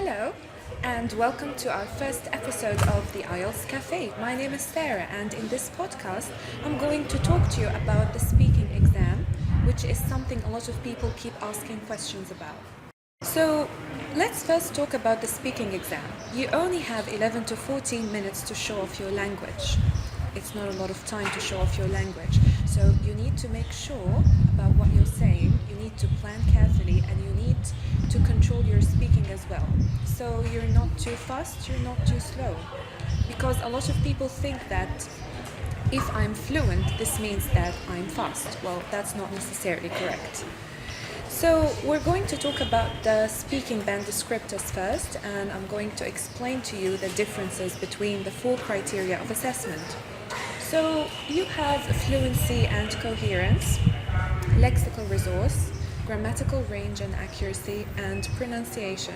Hello, and welcome to our first episode of the IELTS Cafe. My name is Sarah, and in this podcast, I'm going to talk to you about the speaking exam, which is something a lot of people keep asking questions about. So, let's first talk about the speaking exam. You only have 11 to 14 minutes to show off your language. It's not a lot of time to show off your language. So, you need to make sure about what you're saying, you need to plan carefully, and you need to control your speaking as well. So, you're not too fast, you're not too slow. Because a lot of people think that if I'm fluent, this means that I'm fast. Well, that's not necessarily correct. So we're going to talk about the speaking band descriptors first, and I'm going to explain to you the differences between the four criteria of assessment. So you have fluency and coherence, lexical resource, grammatical range and accuracy, and pronunciation.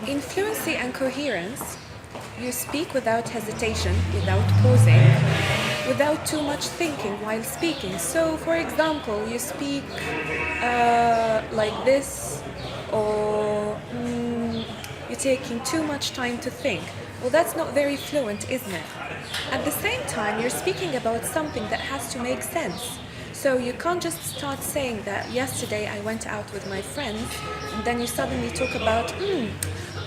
In fluency and coherence, you speak without hesitation, without pausing, without too much thinking while speaking. So, for example, you speak like this, or you're taking too much time to think. Well, that's not very fluent, isn't it? At the same time, you're speaking about something that has to make sense. So you can't just start saying that yesterday I went out with my friends, and then you suddenly talk about,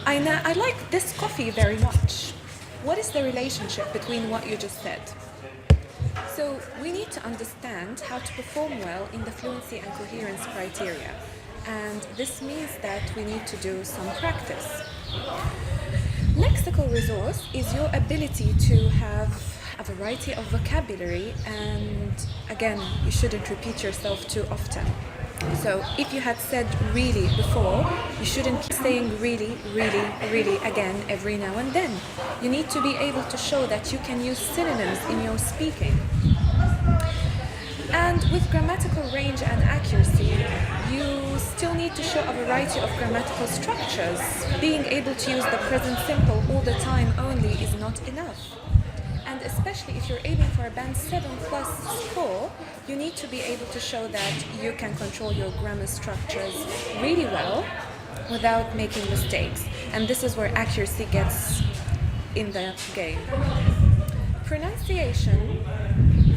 I like this coffee very much. What is the relationship between what you just said? So we need to understand how to perform well in the fluency and coherence criteria. And this means that we need to do some practice. Lexical resource is your ability to have a variety of vocabulary, and again, you shouldn't repeat yourself too often. So if you had said really before, you shouldn't keep saying really, really, really again every now and then. You need to be able to show that you can use synonyms in your speaking. And with grammatical range and accuracy, you still need to show a variety of grammatical structures. Being able to use the present simple all the time only is not enough. And especially if you're aiming for a band 7 plus score, you need to be able to show that you can control your grammar structures really well without making mistakes. And this is where accuracy gets in the game. Pronunciation,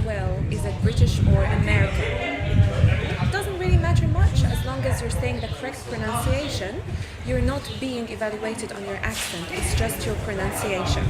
well, is it British or American? It doesn't really matter much as long as you're saying the correct pronunciation. You're not being evaluated on your accent, it's just your pronunciation.